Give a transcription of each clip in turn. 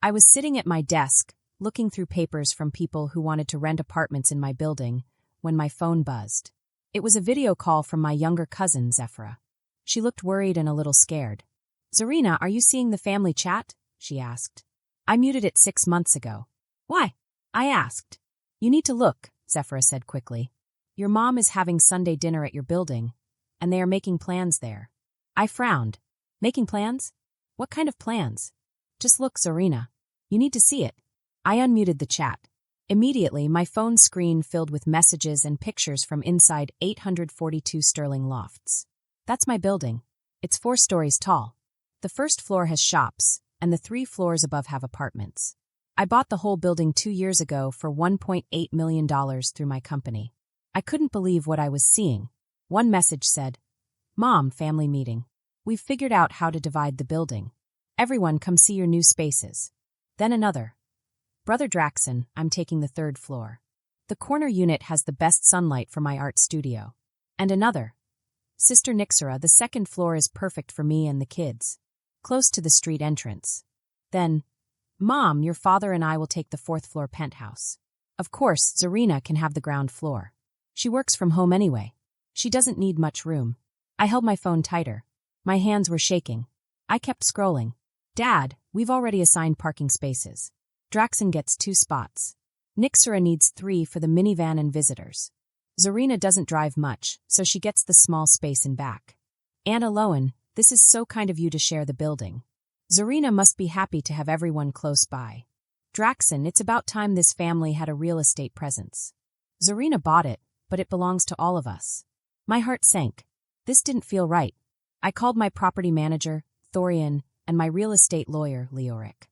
I was sitting at my desk, looking through papers from people who wanted to rent apartments in my building, when my phone buzzed. It was a video call from my younger cousin, Zephyra. She looked worried and a little scared. "Zarina, are you seeing the family chat?" she asked. "I muted it 6 months ago." "Why?" I asked. "You need to look," Zephyra said quickly. "Your mom is having Sunday dinner at your building, and they are making plans there." I frowned. "Making plans? What kind of plans?" "Just look, Zarina. You need to see it." I unmuted the chat. Immediately, my phone screen filled with messages and pictures from inside 842 Sterling Lofts. That's my building. It's 4 stories tall. The first floor has shops, and the 3 floors above have apartments. I bought the whole building 2 years ago for $1.8 million through my company. I couldn't believe what I was seeing. One message said, "Mom, family meeting. We've figured out how to divide the building. Everyone come see your new spaces." Then another, "Brother Draxon, I'm taking the 3rd floor. The corner unit has the best sunlight for my art studio." And another, "Sister Nixera, the 2nd floor is perfect for me and the kids. Close to the street entrance." Then, "Mom, your father and I will take the 4th floor penthouse. Of course, Zarina can have the ground floor. She works from home anyway. She doesn't need much room." I held my phone tighter. My hands were shaking. I kept scrolling. "Dad, we've already assigned parking spaces. Draxon gets 2 spots. Nixera needs 3 for the minivan and visitors. Zarina doesn't drive much, so she gets the small space in back. Anna Lowen, this is so kind of you to share the building. Zarina must be happy to have everyone close by. Draxon, it's about time this family had a real estate presence. Zarina bought it, but it belongs to all of us." My heart sank. This didn't feel right. I called my property manager, Thorian, and my real estate lawyer, Leoric.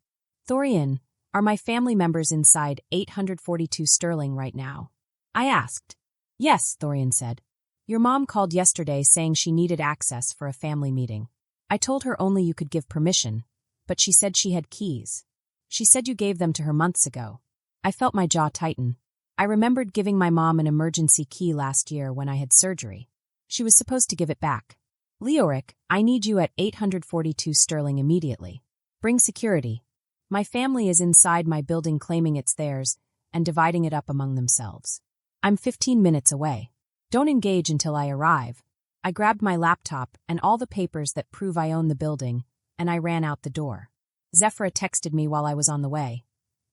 "Thorian, are my family members inside 842 Sterling right now?" I asked. "Yes," Thorian said. "Your mom called yesterday saying she needed access for a family meeting. I told her only you could give permission, but she said she had keys. She said you gave them to her months ago." I felt my jaw tighten. I remembered giving my mom an emergency key last year when I had surgery. She was supposed to give it back. "Leoric, I need you at 842 Sterling immediately. Bring security. My family is inside my building claiming it's theirs and dividing it up among themselves. I'm 15 minutes away. Don't engage until I arrive." I grabbed my laptop and all the papers that prove I own the building, and I ran out the door. Zephyra texted me while I was on the way.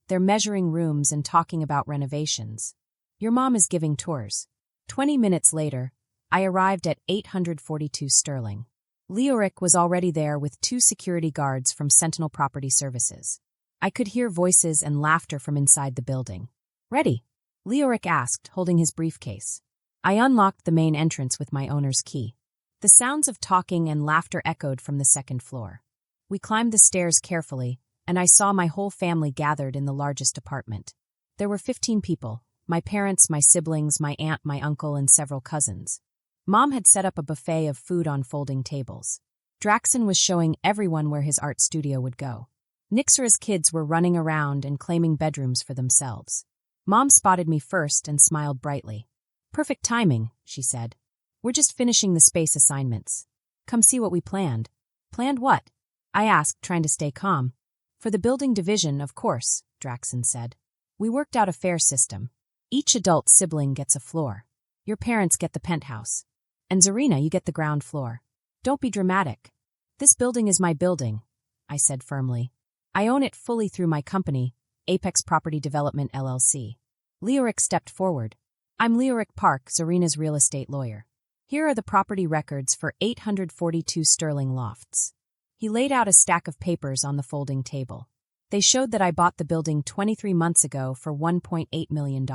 "They're measuring rooms and talking about renovations. Your mom is giving tours." 20 minutes later, I arrived at 842 Sterling. Leoric was already there with 2 security guards from Sentinel Property Services. I could hear voices and laughter from inside the building. "Ready?" Leoric asked, holding his briefcase. I unlocked the main entrance with my owner's key. The sounds of talking and laughter echoed from the 2nd floor. We climbed the stairs carefully, and I saw my whole family gathered in the largest apartment. There were 15 people, my parents, my siblings, my aunt, my uncle, and several cousins. Mom had set up a buffet of food on folding tables. Draxon was showing everyone where his art studio would go. Nixera's kids were running around and claiming bedrooms for themselves. Mom spotted me first and smiled brightly. "Perfect timing," she said. "We're just finishing the space assignments. Come see what we planned." "Planned what?" I asked, trying to stay calm. "For the building division, of course," Draxon said. "We worked out a fair system. Each adult sibling gets a floor. Your parents get the penthouse. And Zarina, you get the ground floor. Don't be dramatic. This building is my building," I said firmly. "I own it fully through my company, Apex Property Development LLC. Leoric stepped forward. "I'm Leoric Park, Zarina's real estate lawyer. Here are the property records for 842 Sterling Lofts." He laid out a stack of papers on the folding table. They showed that I bought the building 23 months ago for $1.8 million.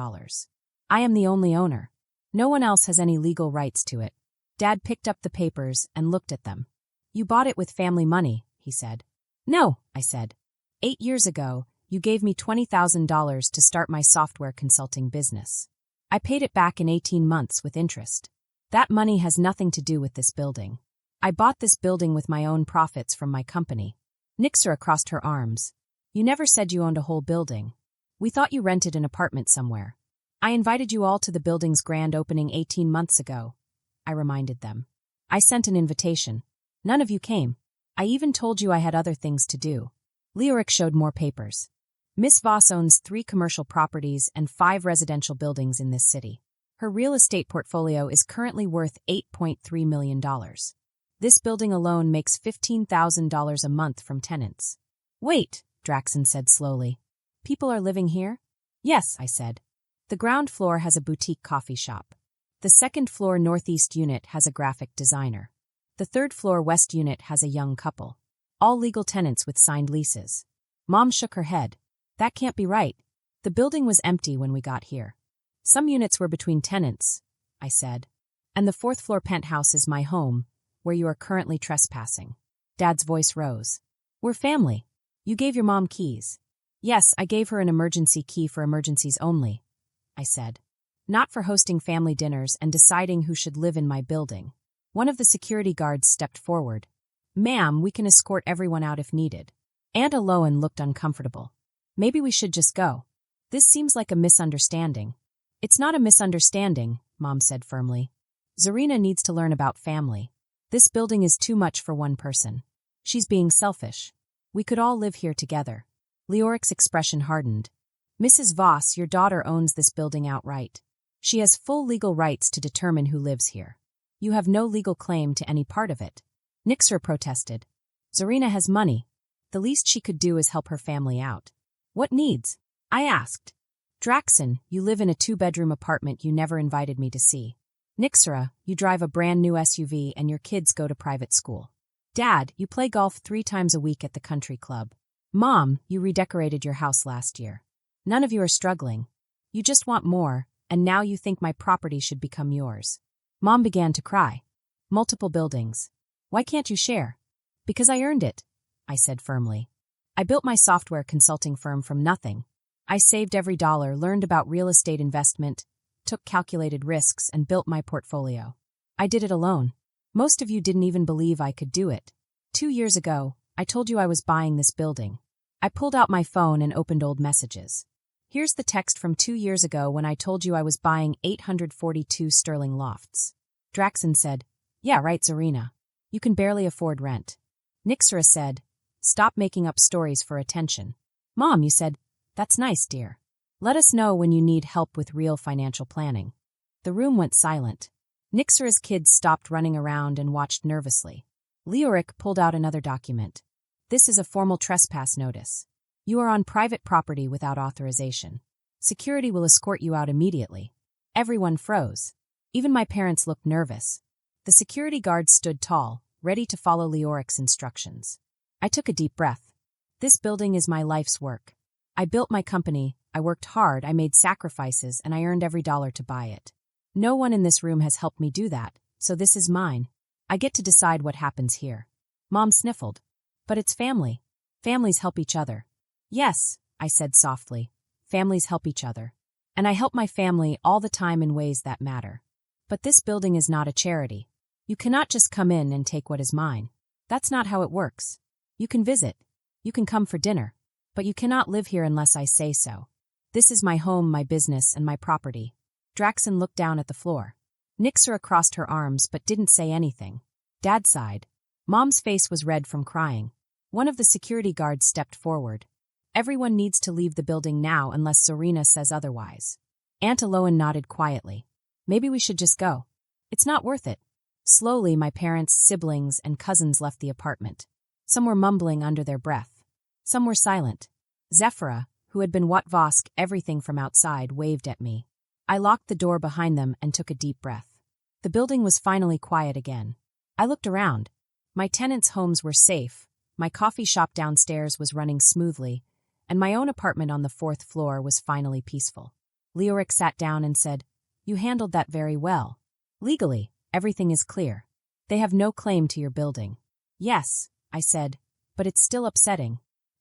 I am the only owner. No one else has any legal rights to it. Dad picked up the papers and looked at them. "You bought it with family money," he said. "No," I said. 8 years ago, you gave me $20,000 to start my software consulting business. I paid it back in 18 months with interest. That money has nothing to do with this building. I bought this building with my own profits from my company." Nixera crossed her arms. "You never said you owned a whole building. We thought you rented an apartment somewhere. I invited you all to the building's grand opening 18 months ago," I reminded them. "I sent an invitation. None of you came. I even told you I had other things to do." Leoric showed more papers. Miss Voss owns 3 commercial properties and 5 residential buildings in this city. Her real estate portfolio is currently worth $8.3 million. This building alone makes $15,000 a month from tenants. Wait, Draxon said slowly. People are living here? Yes, I said. The ground floor has a boutique coffee shop. The second floor northeast unit has a graphic designer. The third floor west unit has a young couple. All legal tenants with signed leases. Mom shook her head. That can't be right. The building was empty when we got here. Some units were between tenants, I said. And the 4th floor penthouse is my home, where you are currently trespassing. Dad's voice rose. We're family. You gave your mom keys. Yes, I gave her an emergency key for emergencies only, I said. Not for hosting family dinners and deciding who should live in my building. One of the security guards stepped forward. Ma'am, we can escort everyone out if needed. Aunt Aloan looked uncomfortable. Maybe we should just go. This seems like a misunderstanding. It's not a misunderstanding, Mom said firmly. Zarina needs to learn about family. This building is too much for one person. She's being selfish. We could all live here together. Leoric's expression hardened. Mrs. Voss, your daughter owns this building outright. She has full legal rights to determine who lives here. You have no legal claim to any part of it. Nixra protested. Zarina has money. The least she could do is help her family out. What needs? I asked. Draxon, you live in a 2-bedroom apartment you never invited me to see. Nixra, you drive a brand new SUV and your kids go to private school. Dad, you play golf 3 times a week at the country club. Mom, you redecorated your house last year. None of you are struggling. You just want more, and now you think my property should become yours. Mom began to cry. Multiple buildings. Why can't you share? Because I earned it, I said firmly. I built my software consulting firm from nothing. I saved every dollar, learned about real estate investment, took calculated risks, and built my portfolio. I did it alone. Most of you didn't even believe I could do it. 2 years ago, I told you I was buying this building. I pulled out my phone and opened old messages. Here's the text from 2 years ago when I told you I was buying 842 sterling lofts. Draxon said, Yeah, right, Zarina. You can barely afford rent. Nixra said, Stop making up stories for attention. Mom, you said, That's nice, dear. Let us know when you need help with real financial planning. The room went silent. Nixra's kids stopped running around and watched nervously. Leoric pulled out another document. This is a formal trespass notice. You are on private property without authorization. Security will escort you out immediately. Everyone froze. Even my parents looked nervous. The security guards stood tall, ready to follow Leoric's instructions. I took a deep breath. This building is my life's work. I built my company, I worked hard, I made sacrifices, and I earned every dollar to buy it. No one in this room has helped me do that, so this is mine. I get to decide what happens here. Mom sniffled. But it's family. Families help each other. Yes, I said softly. Families help each other. And I help my family all the time in ways that matter. But this building is not a charity. You cannot just come in and take what is mine. That's not how it works. You can visit. You can come for dinner. But you cannot live here unless I say so. This is my home, my business, and my property. Draxon looked down at the floor. Nixra crossed her arms but didn't say anything. Dad sighed. Mom's face was red from crying. One of the security guards stepped forward. Everyone needs to leave the building now unless Zarina says otherwise. Aunt Aloan nodded quietly. Maybe we should just go. It's not worth it. Slowly, my parents, siblings, and cousins left the apartment. Some were mumbling under their breath. Some were silent. Zephira, who had been Vosk everything from outside, waved at me. I locked the door behind them and took a deep breath. The building was finally quiet again. I looked around. My tenants' homes were safe, my coffee shop downstairs was running smoothly, and my own apartment on the 4th floor was finally peaceful. Leoric sat down and said, You handled that very well. Legally, everything is clear. They have no claim to your building. Yes, I said, but it's still upsetting.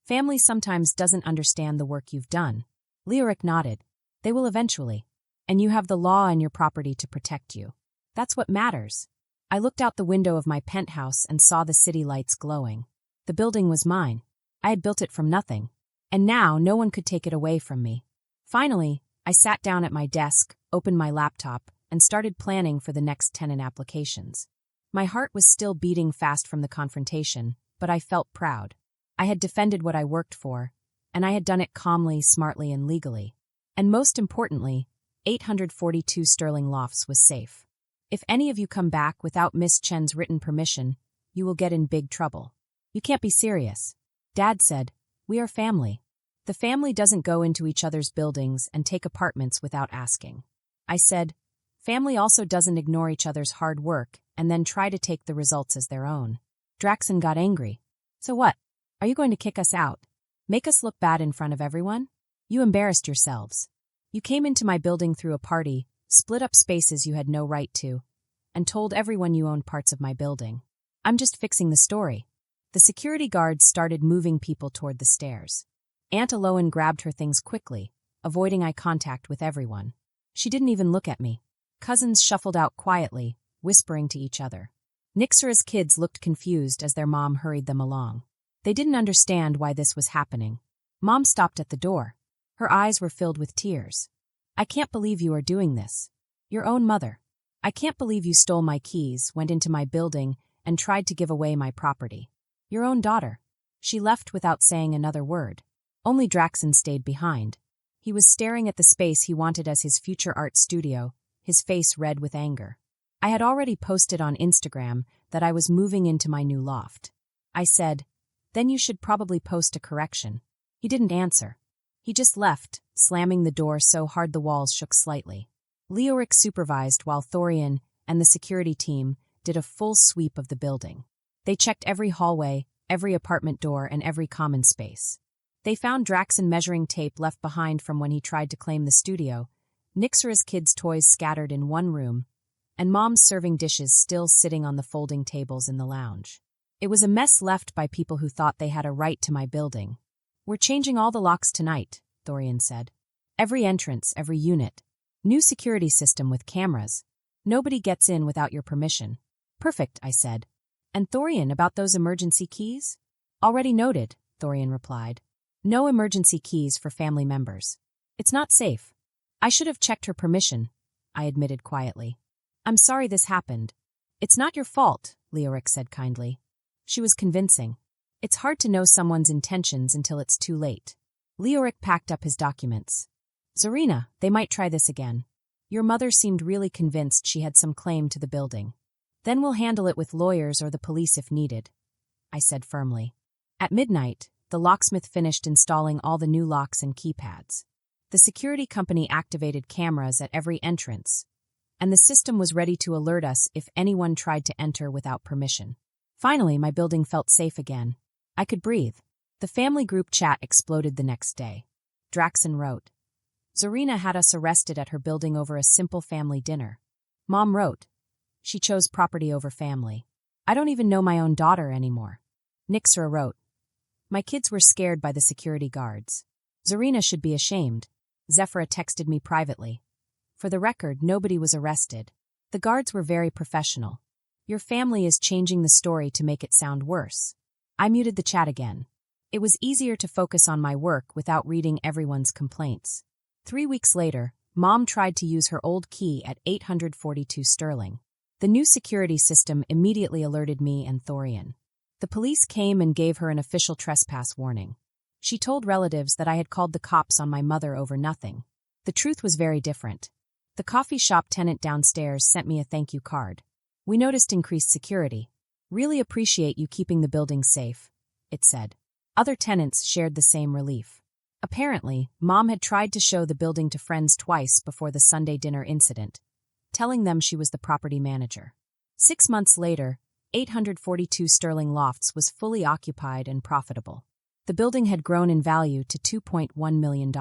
Family sometimes doesn't understand the work you've done. Leoric nodded. They will eventually. And you have the law and your property to protect you. That's what matters. I looked out the window of my penthouse and saw the city lights glowing. The building was mine. I had built it from nothing. And now no one could take it away from me. Finally, I sat down at my desk, opened my laptop, and started planning for the next tenant applications. My heart was still beating fast from the confrontation, but I felt proud. I had defended what I worked for, and I had done it calmly, smartly, and legally. And most importantly, 842 Sterling Lofts was safe. If any of you come back without Miss Chen's written permission, you will get in big trouble. You can't be serious. Dad said, we are family. The family doesn't go into each other's buildings and take apartments without asking. I said, family also doesn't ignore each other's hard work and then try to take the results as their own. Draxon got angry. So what? Are you going to kick us out? Make us look bad in front of everyone? You embarrassed yourselves. You came into my building through a party, split up spaces you had no right to, and told everyone you owned parts of my building. I'm just fixing the story. The security guards started moving people toward the stairs. Aunt Aloan grabbed her things quickly, avoiding eye contact with everyone. She didn't even look at me. Cousins shuffled out quietly, whispering to each other. Nixera's kids looked confused as their mom hurried them along. They didn't understand why this was happening. Mom stopped at the door. Her eyes were filled with tears. I can't believe you are doing this. Your own mother. I can't believe you stole my keys, went into my building, and tried to give away my property. Your own daughter. She left without saying another word. Only Draxon stayed behind. He was staring at the space he wanted as his future art studio, his face red with anger. I had already posted on Instagram that I was moving into my new loft. I said, then you should probably post a correction. He didn't answer. He just left, slamming the door so hard the walls shook slightly. Leoric supervised while Thorian and the security team did a full sweep of the building. They checked every hallway, every apartment door, and every common space. They found Draxon measuring tape left behind from when he tried to claim the studio, Nixera's kids' toys scattered in one room, and Mom's serving dishes still sitting on the folding tables in the lounge. It was a mess left by people who thought they had a right to my building. We're changing all the locks tonight, Thorian said. Every entrance, every unit. New security system with cameras. Nobody gets in without your permission. Perfect, I said. And Thorian, about those emergency keys? Already noted, Thorian replied. No emergency keys for family members. It's not safe. I should have checked her permission, I admitted quietly. I'm sorry this happened. It's not your fault, Leoric said kindly. She was convincing. It's hard to know someone's intentions until it's too late. Leoric packed up his documents. Zarina, they might try this again. Your mother seemed really convinced she had some claim to the building. Then we'll handle it with lawyers or the police if needed, I said firmly. At midnight, the locksmith finished installing all the new locks and keypads. The security company activated cameras at every entrance, and the system was ready to alert us if anyone tried to enter without permission. Finally, my building felt safe again. I could breathe. The family group chat exploded the next day. Draxon wrote, Zarina had us arrested at her building over a simple family dinner. Mom wrote, she chose property over family. I don't even know my own daughter anymore. Nixera wrote, my kids were scared by the security guards. Zarina should be ashamed. Zephyra texted me privately. For the record, nobody was arrested. The guards were very professional. Your family is changing the story to make it sound worse. I muted the chat again. It was easier to focus on my work without reading everyone's complaints. 3 weeks later, Mom tried to use her old key at 842 Sterling. The new security system immediately alerted me and Thorian. The police came and gave her an official trespass warning. She told relatives that I had called the cops on my mother over nothing. The truth was very different. The coffee shop tenant downstairs sent me a thank you card. We noticed increased security. Really appreciate you keeping the building safe, it said. Other tenants shared the same relief. Apparently, Mom had tried to show the building to friends twice before the Sunday dinner incident, telling them she was the property manager. 6 months later, 842 Sterling Lofts was fully occupied and profitable. The building had grown in value to $2.1 million.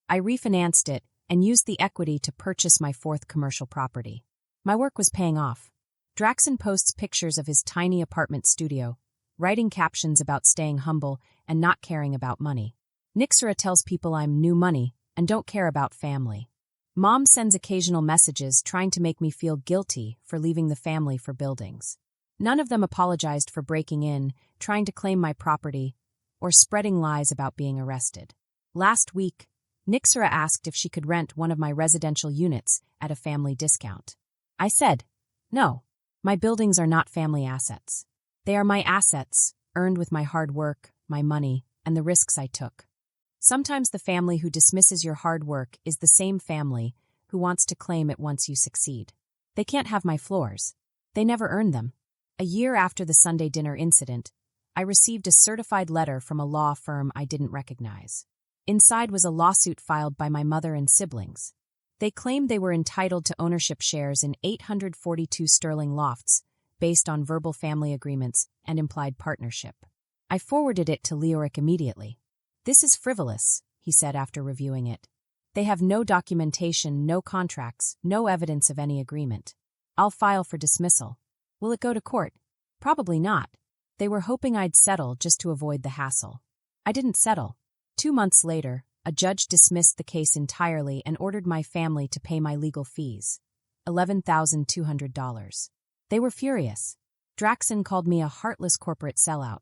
I refinanced it and used the equity to purchase my 4th commercial property. My work was paying off. Draxon posts pictures of his tiny apartment studio, writing captions about staying humble and not caring about money. Nixera tells people I'm new money and don't care about family. Mom sends occasional messages trying to make me feel guilty for leaving the family for buildings. None of them apologized for breaking in, trying to claim my property, or spreading lies about being arrested. Last week, Nixera asked if she could rent one of my residential units at a family discount. I said, no. My buildings are not family assets. They are my assets, earned with my hard work, my money, and the risks I took. Sometimes the family who dismisses your hard work is the same family who wants to claim it once you succeed. They can't have my floors. They never earned them. A year after the Sunday dinner incident, I received a certified letter from a law firm I didn't recognize. Inside was a lawsuit filed by my mother and siblings. They claimed they were entitled to ownership shares in 842 sterling lofts based on verbal family agreements and implied partnership. I forwarded it to Leoric immediately. "This is frivolous," he said after reviewing it. "They have no documentation, no contracts, no evidence of any agreement. I'll file for dismissal." "Will it go to court?" "Probably not." They were hoping I'd settle just to avoid the hassle. I didn't settle. 2 months later, a judge dismissed the case entirely and ordered my family to pay my legal fees, $11,200. They were furious. Draxon called me a heartless corporate sellout.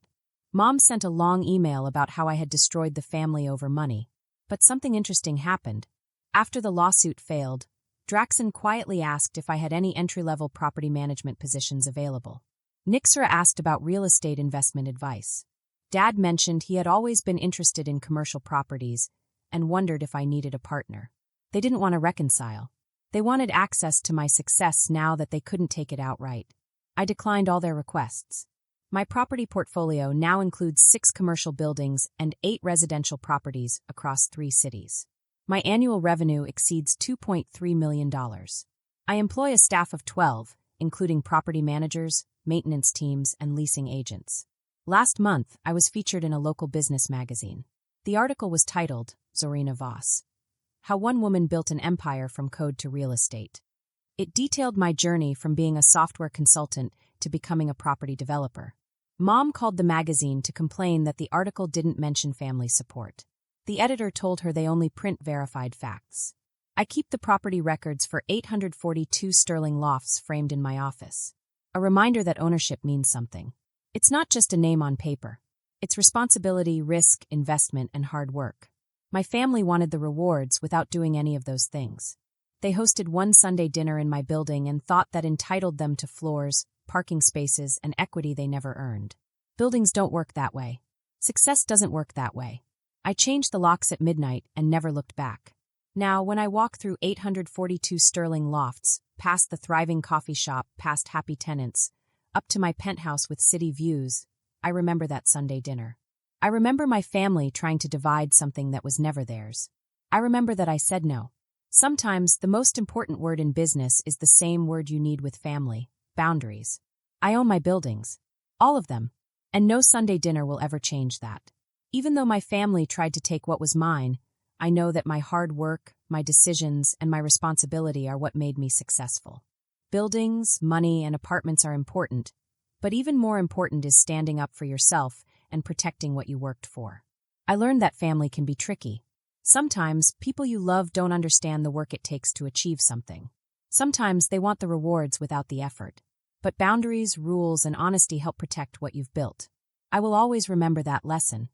Mom sent a long email about how I had destroyed the family over money. But something interesting happened. After the lawsuit failed, Draxon quietly asked if I had any entry-level property management positions available. Nixra asked about real estate investment advice. Dad mentioned he had always been interested in commercial properties and wondered if I needed a partner. They didn't want to reconcile. They wanted access to my success now that they couldn't take it outright. I declined all their requests. My property portfolio now includes 6 commercial buildings and 8 residential properties across 3 cities. My annual revenue exceeds $2.3 million. I employ a staff of 12, including property managers, maintenance teams, and leasing agents. Last month, I was featured in a local business magazine. The article was titled, Zorina Voss: How One Woman Built an Empire from Code to Real Estate. It detailed my journey from being a software consultant to becoming a property developer. Mom called the magazine to complain that the article didn't mention family support. The editor told her they only print verified facts. I keep the property records for 842 sterling lofts framed in my office. A reminder that ownership means something. It's not just a name on paper. It's responsibility, risk, investment, and hard work. My family wanted the rewards without doing any of those things. They hosted one Sunday dinner in my building and thought that entitled them to floors, parking spaces, and equity they never earned. Buildings don't work that way. Success doesn't work that way. I changed the locks at midnight and never looked back. Now, when I walk through 842 sterling lofts, past the thriving coffee shop, past happy tenants, up to my penthouse with city views, I remember that Sunday dinner. I remember my family trying to divide something that was never theirs. I remember that I said no. Sometimes the most important word in business is the same word you need with family: boundaries. I own my buildings. All of them. And no Sunday dinner will ever change that. Even though my family tried to take what was mine, I know that my hard work, my decisions, and my responsibility are what made me successful. Buildings, money, and apartments are important, but even more important is standing up for yourself and protecting what you worked for. I learned that family can be tricky. Sometimes people you love don't understand the work it takes to achieve something. Sometimes they want the rewards without the effort. But boundaries, rules, and honesty help protect what you've built. I will always remember that lesson.